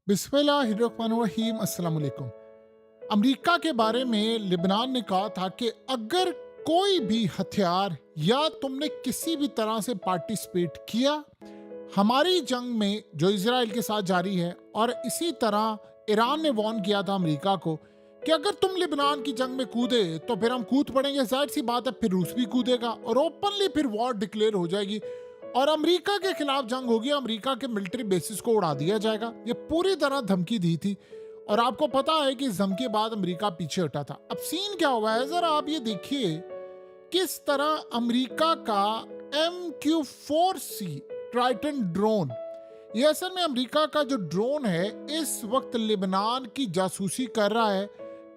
बिस्मिल्लाहिर्रहमानिर्रहीम अस्सलाम वालेकुम। अमेरिका के बारे में लिबनान ने कहा था कि अगर कोई भी हथियार या तुमने किसी भी तरह से पार्टिसिपेट किया हमारी जंग में जो इसराइल के साथ जारी है, और इसी तरह ईरान ने वार्न किया था अमेरिका को कि अगर तुम लिबनान की जंग में कूदे तो फिर हम कूद पड़ेंगे। जाहिर सी बात है, फिर रूस भी कूदेगा और ओपनली फिर वॉर डिक्लेयर हो जाएगी और अमेरिका के खिलाफ जंग होगी। अमेरिका के मिलिट्री बेसिस को उड़ा दिया जाएगा। ये पूरी तरह धमकी दी थी और आपको पता है कि इस धमकी के बाद अमेरिका पीछे हटा था। अब सीन क्या हुआ है, जरा आप ये देखिए किस तरह अमेरिका का MQ-4C ट्राइटन ड्रोन, ये असल में अमेरिका का जो ड्रोन है इस वक्त लिबनान की जासूसी कर रहा है।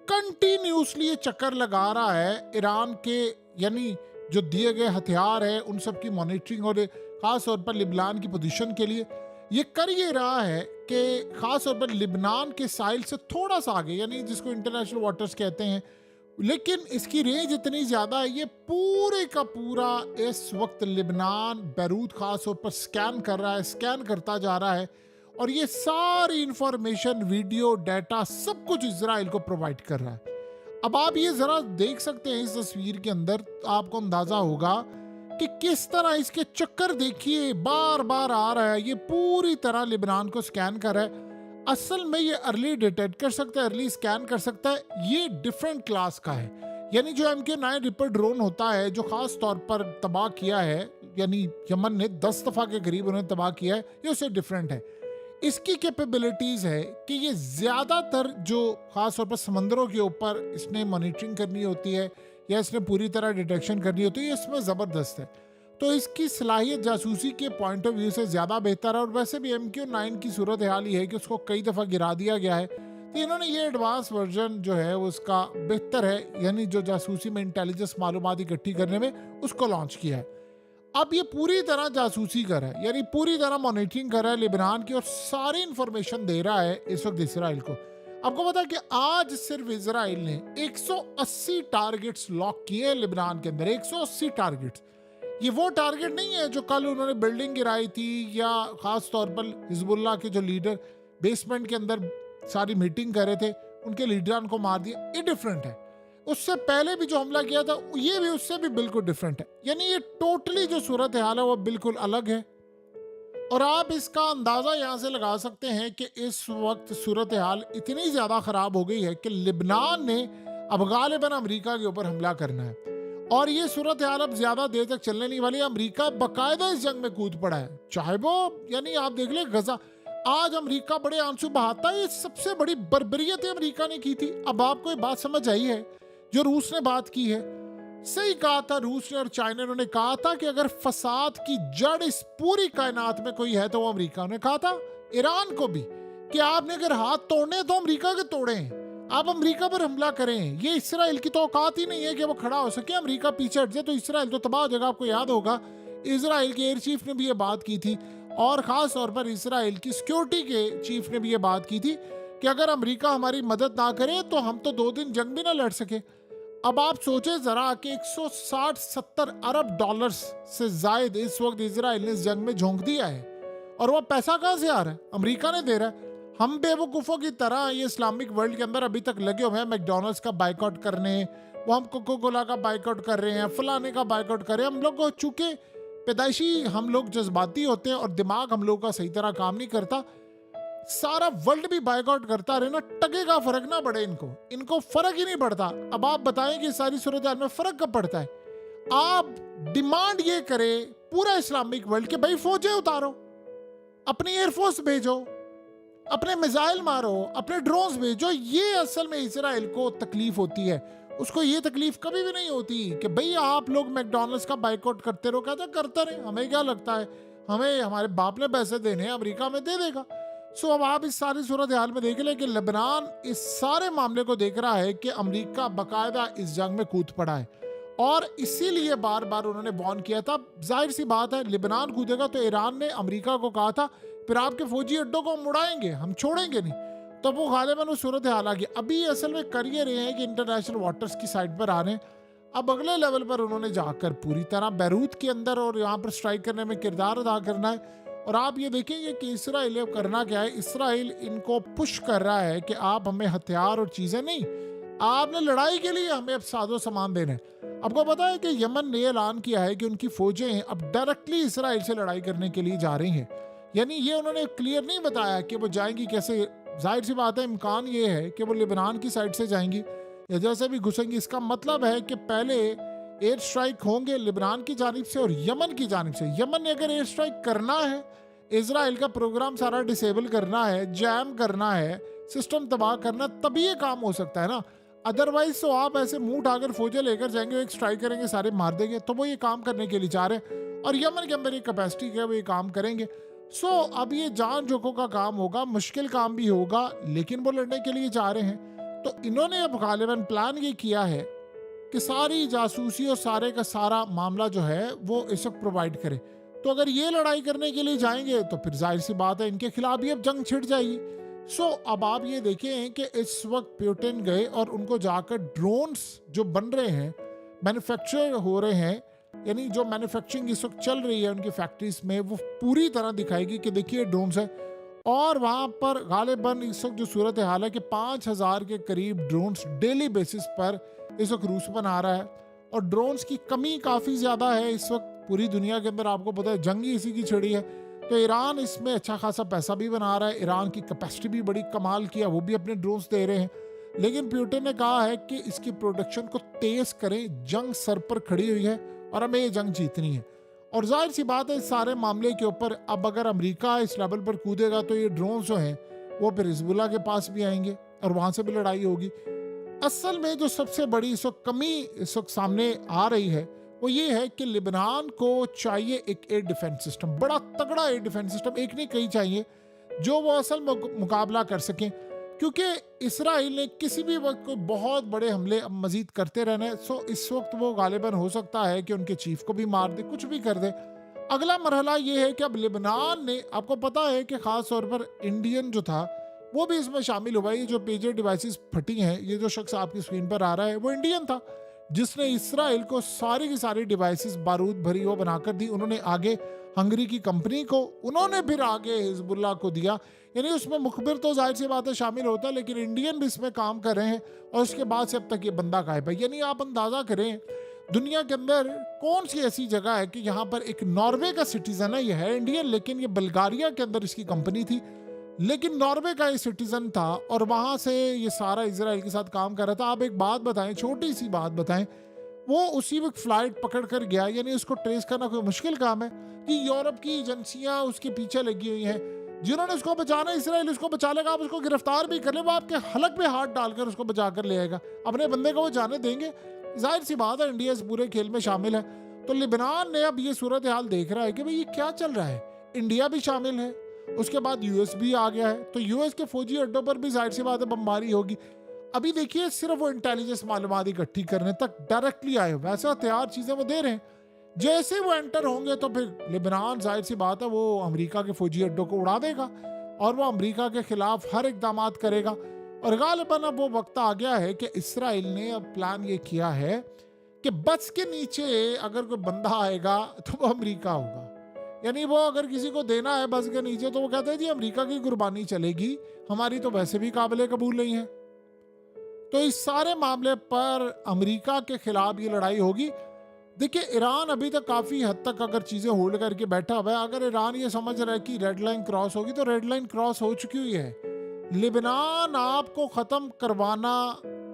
कंटिन्यूसली ये चक्कर लगा रहा है ईरान के, यानी जो दिए गए हथियार है उन सब की मॉनिटरिंग, और खास तौर पर लिबनान की पोजीशन के लिए ये कर ये रहा है कि खास तौर पर लिबनान के साहिल से थोड़ा सा आगे, यानी जिसको इंटरनेशनल वाटर्स कहते हैं, लेकिन इसकी रेंज इतनी ज्यादा है ये पूरे का पूरा इस वक्त लिबनान बैरूत खास तौर पर स्कैन कर रहा है, स्कैन करता जा रहा है और ये सारी इंफॉर्मेशन, वीडियो, डाटा सब कुछ इजराइल को प्रोवाइड कर रहा है। अब आप ये जरा देख सकते हैं इस तस्वीर के अंदर, आपको अंदाजा होगा कि किस तरह इसके चक्कर देखिए बार बार आ रहा है। ये पूरी तरह लिबनान को स्कैन कर रहा है। असल में ये अर्ली डिटेक्ट कर सकता है, अर्ली स्कैन कर सकता है। ये डिफरेंट क्लास का है, यानी जो MQ-9 रिपर ड्रोन होता है जो खास तौर पर तबाह किया है, यानी यमन ने 10 दफा के करीब उन्हें तबाह किया है, ये उससे डिफरेंट है। इसकी कैपेबिलिटीज है कि ये ज्यादातर जो खास तौर पर समंदरों के ऊपर इसने मॉनिटरिंग करनी होती है या इसने पूरी तरह डिटेक्शन करनी होती है, इसमें जबरदस्त है। तो इसकी सलाहियत जासूसी के पॉइंट ऑफ व्यू से ज्यादा बेहतर है। और वैसे भी MQ-9 की सूरत हाल ही है कि उसको कई दफा गिरा दिया गया है, तो इन्होंने ये एडवांस वर्जन जो है वो उसका बेहतर है, यानी जो जासूसी में इंटेलिजेंस मालूमात इकट्ठी करने में उसको लॉन्च किया है। अब ये पूरी तरह जासूसी कर रहा है, यानी पूरी तरह मॉनिटरिंग कर रहा है लिबनान की और सारी इंफॉर्मेशन दे रहा है इस वक्त इसराइल को। आपको पता है कि आज सिर्फ इसराइल ने 180 टारगेट्स लॉक किए हैं लिबनान के अंदर। 180 टारगेट्स, ये वो टारगेट नहीं है जो कल उन्होंने बिल्डिंग गिराई थी या खास तौर पर हिजबुल्लाह के जो लीडर बेसमेंट के अंदर सारी मीटिंग कर रहे थे उनके लीडरान को मार दिया। ये डिफरेंट है। उससे पहले भी जो हमला किया था ये भी उससे भी बिल्कुल डिफरेंट है, यानी ये टोटली जो सूरत हाल है वो बिल्कुल अलग है। और आप इसका अंदाजा यहां से लगा सकते हैं कि इस वक्त सूरत हाल इतनी ज्यादा खराब हो गई है कि लिबनान ने अब गालिबन अमेरिका के ऊपर हमला करना है और ये सूरत हाल अब ज्यादा देर तक चलने नहीं वाली। अमेरिका बाकायदा इस जंग में कूद पड़ा है, चाहे वो, यानी आप देख ले गजा, आज अमेरिका बड़े आंसू बहाता है। ये सबसे बड़ी बर्बरियत अमेरिका ने की थी। अब आपको ये बात समझ आई है जो रूस ने बात की है। सही कहा था रूस ने और चाइना ने कहा था कि अगर फसाद की जड़ इस पूरी कायनात में कोई है तो वो अमेरिका ने कहा था ईरान को भी कि आपने अगर हाथ तोड़ने तो अमेरिका के तोड़े, आप अमेरिका पर हमला करें। ये इसराइल की तो औकात ही नहीं है कि वो खड़ा हो सके, अमेरिका पीछे हट जाए तो इसराइल तो तबाह हो जाएगा। आपको याद होगा इसराइल के एयर चीफ ने भी ये बात की थी और खास तौर पर इसराइल की सिक्योरिटी के चीफ ने भी ये बात की थी कि अगर अमेरिका हमारी मदद ना करे तो हम तो 2 दिन जंग भी ना लड़ सके। अब आप सोचे जरा कि 160-70 अरब डॉलर्स से जायद इस वक्त इसराइल ने इस जंग में झोंक दिया है और वो पैसा कहां से आ रहा है? अमेरिका ने दे रहा है। हम बेवकूफ़ों की तरह ये इस्लामिक वर्ल्ड के अंदर अभी तक लगे हुए हैं मैकडोनल्ड्स का बाइकआउट करने, वो हम कोको कोला का बाइकआउट कर रहे हैं, फलाने का बाइकआउट कर रहे हैं। हम लोग चूंकि पैदाइशी हम लोग जज्बाती होते हैं और दिमाग हम लोग का सही तरह काम नहीं करता, सारा वर्ल्ड भी बाइकआउट करता रहे ना, टके का फर्क ना पड़े इनको, इनको फर्क ही नहीं पड़ता। अब आप बताएं कि सारी सूरत हाल में फर्क कब पड़ता है? आप डिमांड ये करें पूरा इस्लामिक वर्ल्ड के भाई फौजें उतारो, अपनी एयरफोर्स भेजो, अपने मिसाइल मारो, अपने ड्रोन्स भेजो। ये असल में इसराइल को तकलीफ होती है, उसको ये तकलीफ कभी भी नहीं होती कि भाई आप लोग मैकडोनल्ड्स का बाइकआउट करते रहो। कहता करते रहे, हमें क्या लगता है, हमें हमारे बाप ने पैसे देने हैं, अमेरिका में दे देगा। सो अब आप इस सारी सूरत हाल में देख लें कि लेबनान इस सारे मामले को देख रहा है कि अमेरिका बाकायदा इस जंग में कूद पड़ा है और इसीलिए बार बार उन्होंने वार्न किया था। जाहिर सी बात है लिबनान कूदेगा तो ईरान ने अमेरिका को कहा था फिर आपके फौजी अड्डों को हम उड़ाएंगे, हम छोड़ेंगे नहीं। तो वो गालिबन उस सूरत हाल आ गई। अभी असल में कर ये रहे हैं कि इंटरनेशनल वाटर्स की साइड पर आ रहे हैं। अब अगले लेवल पर उन्होंने जाकर पूरी तरह बैरूत के अंदर और यहाँ पर स्ट्राइक करने में किरदार अदा करना है और आप ये देखेंगे कि इसराइल अब करना क्या है, इसराइल इनको पुश कर रहा है कि आप हमें हथियार और चीजें नहीं, आपने लड़ाई के लिए हमें अब साजो सामान देना है। आपको पता है कि यमन ने ऐलान किया है कि उनकी फौजें अब डायरेक्टली इसराइल से लड़ाई करने के लिए जा रही हैं। यानी ये उन्होंने क्लियर नहीं बताया कि वो जाएंगी कैसे। जाहिर सी बात है, इम्कान ये है कि वो लेबनान की साइड से जाएंगी या जैसे भी घुसेंगी। इसका मतलब है कि पहले एयर स्ट्राइक होंगे लेबनान की जानिब से और यमन की जानिब से। यमन ने अगर एयर स्ट्राइक करना है, इसराइल का प्रोग्राम सारा डिसेबल करना है, जैम करना है, सिस्टम तबाह करना, तभी ये काम हो सकता है ना। अदरवाइज तो आप ऐसे मुंह उठाकर फौजें लेकर जाएंगे, एक स्ट्राइक करेंगे, सारे मार देंगे। तो वो ये काम करने के लिए जा रहे हैं और यमन के अंदर ये कैपेसिटी है, वो ये काम करेंगे। सो अब ये जान जोखों का काम होगा, मुश्किल काम भी होगा, लेकिन वो लड़ने के लिए जा रहे हैं। तो इन्होंने अब गालिबन प्लान ये किया है कि सारी जासूसी और सारे का सारा मामला जो है वो इस वक्त प्रोवाइड करे। तो अगर ये लड़ाई करने के लिए जाएंगे तो फिर जाहिर सी बात है इनके खिलाफ भी अब जंग छिड़ जाएगी। सो अब आप ये देखें कि इस वक्त प्यूटिन गए और उनको जाकर ड्रोन्स जो बन रहे हैं, मैन्युफैक्चर हो रहे हैं, यानी जो मैन्युफैक्चरिंग इस वक्त चल रही है उनकी फैक्ट्रीज में, वो पूरी तरह दिखाएगी कि देखिए ड्रोन्स है। और वहाँ पर गालिबन इस वक्त जो सूरत हाल है कि 5000 के करीब ड्रोन्स डेली बेसिस पर इस वक्त रूस बना रहा है। और ड्रोन्स की कमी काफ़ी ज़्यादा है इस वक्त पूरी दुनिया के अंदर, आपको पता है जंग ही इसी की छिड़ी है। तो ईरान इसमें अच्छा खासा पैसा भी बना रहा है, ईरान की कैपेसिटी भी बड़ी कमाल की है, वो भी अपने ड्रोन्स दे रहे हैं। लेकिन पुतिन ने कहा है कि इसकी प्रोडक्शन को तेज करें, जंग सर पर खड़ी हुई है और हमें ये जंग जीतनी है। और जाहिर सी बात है इस सारे मामले के ऊपर अब अगर अमेरिका इस लेवल पर कूदेगा तो ये ड्रोन जो हैं वो फिर हिजबुल्लाह के पास भी आएंगे और वहाँ से भी लड़ाई होगी। असल में जो सबसे बड़ी इस वक्त कमी इस वक्त सामने आ रही है वो ये है कि लेबनान को चाहिए एक एयर डिफेंस सिस्टम, बड़ा तगड़ा एयर डिफेंस सिस्टम, एक नहीं कई चाहिए, जो वो असल मुकाबला कर सकें। क्योंकि इसराइल ने किसी भी वक्त कोई बहुत बड़े हमले अब मजीद करते रहना है। सो इस वक्त वो गालिबन हो सकता है कि उनके चीफ को भी मार दे, कुछ भी कर दे। अगला मरहला ये है कि अब लेबनान ने, आपको पता है कि खास तौर पर इंडियन जो था वो भी इसमें शामिल हुआ। ये जो पेजर डिवाइसेस फटी हैं, ये जो शख्स आपकी स्क्रीन पर आ रहा है वो इंडियन था जिसने इसराइल को सारी की सारी डिवाइसेस बारूद भरी वो बनाकर दी। उन्होंने आगे हंगरी की कंपनी को, उन्होंने फिर आगे हिजबुल्लाह को दिया। यानी उसमें मुखबिर तो जाहिर सी बात है शामिल होता है, लेकिन इंडियन भी इसमें काम कर रहे हैं और उसके बाद से अब तक ये बंदा गायब है। यानी आप अंदाजा करें दुनिया के अंदर कौन सी ऐसी जगह है कि यहाँ पर एक नॉर्वे का सिटीजन है, ये है इंडियन लेकिन ये बल्गारिया के अंदर इसकी कंपनी थी, लेकिन नॉर्वे का ये सिटीजन था और वहां से ये सारा इजराइल के साथ काम कर रहा था। आप एक बात बताएं, छोटी सी बात बताएं, वो उसी वक्त फ्लाइट पकड़ कर गया, यानी उसको ट्रेस करना कोई मुश्किल काम है कि यूरोप की एजेंसियां उसके पीछे लगी हुई हैं जिन्होंने उसको बचाना। इसराइल उसको बचा लेगा, आप उसको गिरफ्तार भी कर ले, वो आपके हलक पे हाथ डालकर उसको बचा कर ले आएगा। अपने बंदे को वो जाने देंगे? जाहिर सी बात है इंडिया इस पूरे खेल में शामिल है। तो लेबनान ने अब ये सूरत हाल देख रहा है कि भाई ये क्या चल रहा है, इंडिया भी शामिल है, उसके बाद यूएस भी आ गया है, तो यूएस के फौजी अड्डों पर भी जाहिर सी बात है बमबारी होगी। अभी देखिए सिर्फ वो इंटेलिजेंस मालूमात इकट्ठी करने तक डायरेक्टली आए, वैसे हथियार चीजें वो दे रहे हैं। जैसे वो एंटर होंगे तो फिर लेबनान जाहिर सी बात है वो अमेरिका के फौजी अड्डों को उड़ा देगा और वो अमेरिका के खिलाफ हर इकदाम करेगा। और गालिबन अब वो वक्त आ गया है कि इसराइल ने अब प्लान ये किया है कि बस के नीचे अगर कोई बंदा आएगा तो वो अमेरिका होगा। यानी वो अगर किसी को देना है बस के नीचे तो वो कहते हैं जी अमेरिका की कुर्बानी चलेगी, हमारी तो वैसे भी काबिल कबूल नहीं है। तो इस सारे मामले पर अमेरिका के खिलाफ ये लड़ाई होगी। देखिए ईरान अभी तक काफ़ी हद तक अगर चीज़ें होल्ड करके बैठा हुआ है, अगर ईरान ये समझ रहा है कि रेड लाइन क्रॉस होगी तो रेड लाइन क्रॉस हो चुकी हुई है। लेबनान आपको ख़त्म करवाना,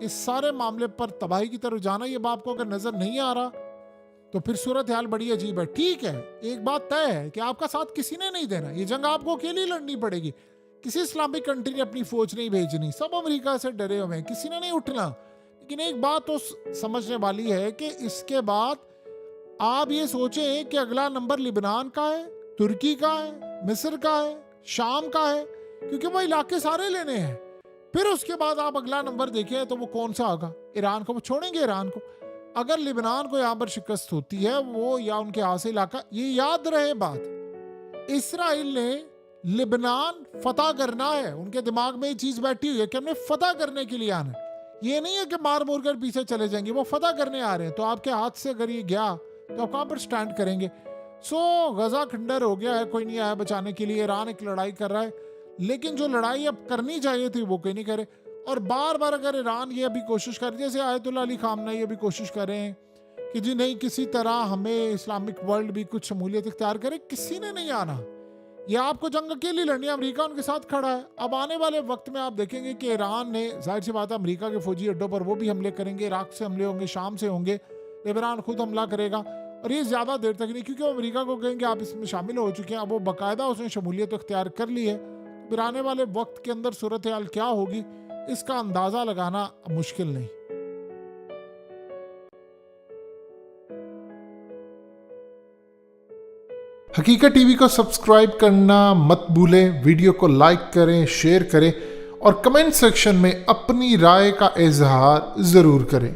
इस सारे मामले पर तबाही की तरफ जाना, ये बात को अगर नज़र नहीं आ रहा तो फिर सूरत हाल बड़ी अजीब है। ठीक है, एक बात तय है कि आपका साथ किसी ने नहीं देना, ये जंग आपको अकेली लड़नी पड़ेगी। किसी इस्लामिक कंट्री ने अपनी फौज नहीं भेजनी, सब अमेरिका से डरे हुए हैं, किसी ने नहीं उठना। लेकिन एक बात तो समझने वाली है कि इसके बाद आप ये सोचें कि अगला नंबर लेबनान का है, तुर्की का है, मिस्र का है, शाम का है, क्योंकि वो इलाके सारे लेने हैं। फिर उसके बाद आप अगला नंबर देखें तो वो कौन सा होगा? ईरान को। वो छोड़ेंगे ईरान को? अगर लेबनान को यहाँ पर शिकस्त होती है वो या उनके यहाँ से इलाका, ये याद रहे बात, इसराइल ने लेबनान फतह करना है, उनके दिमाग में ये चीज बैठी हुई है कि हमने फतह करने के लिए आना है। ये नहीं है कि मार मोर कर पीछे चले जाएंगे, वो फतह करने आ रहे हैं। तो आपके हाथ से अगर ये गया तो आप कहाँ पर स्टैंड करेंगे? गजा खंडर हो गया है, कोई नहीं आया बचाने के लिए। ईरान एक लड़ाई कर रहा है, लेकिन जो लड़ाई अब करनी चाहिए थी वो कोई नहीं करे। और बार बार अगर ईरान ये अभी कोशिश कर, जैसे आयतुल्ला अली खामनेई अभी कोशिश कर रहे हैं कि जी नहीं, किसी तरह हमें इस्लामिक वर्ल्ड भी कुछ शमूलियत इख्तियार करे, किसी ने नहीं आना। ये आपको जंग अकेली लड़नी है, अमेरिका उनके साथ खड़ा है। अब आने वाले वक्त में आप देखेंगे कि ईरान ने, जाहिर सी बात है, अमेरिका के फौजी अड्डों पर वो भी हमले करेंगे, इराक से हमले होंगे, शाम से होंगे, ईरान खुद हमला करेगा। और ये ज़्यादा देर तक नहीं, क्योंकि वो अमेरिका को कहेंगे आप इसमें शामिल हो चुके हैं, अब वो बाकायदा उसने शमूलियत इख्तियार कर ली है। फिर आने वाले वक्त के अंदर सूरत हाल क्या होगी, इसका अंदाज़ा लगाना मुश्किल नहीं। हकीकत टीवी को सब्सक्राइब करना मत भूलें, वीडियो को लाइक करें, शेयर करें और कमेंट सेक्शन में अपनी राय का इजहार ज़रूर करें।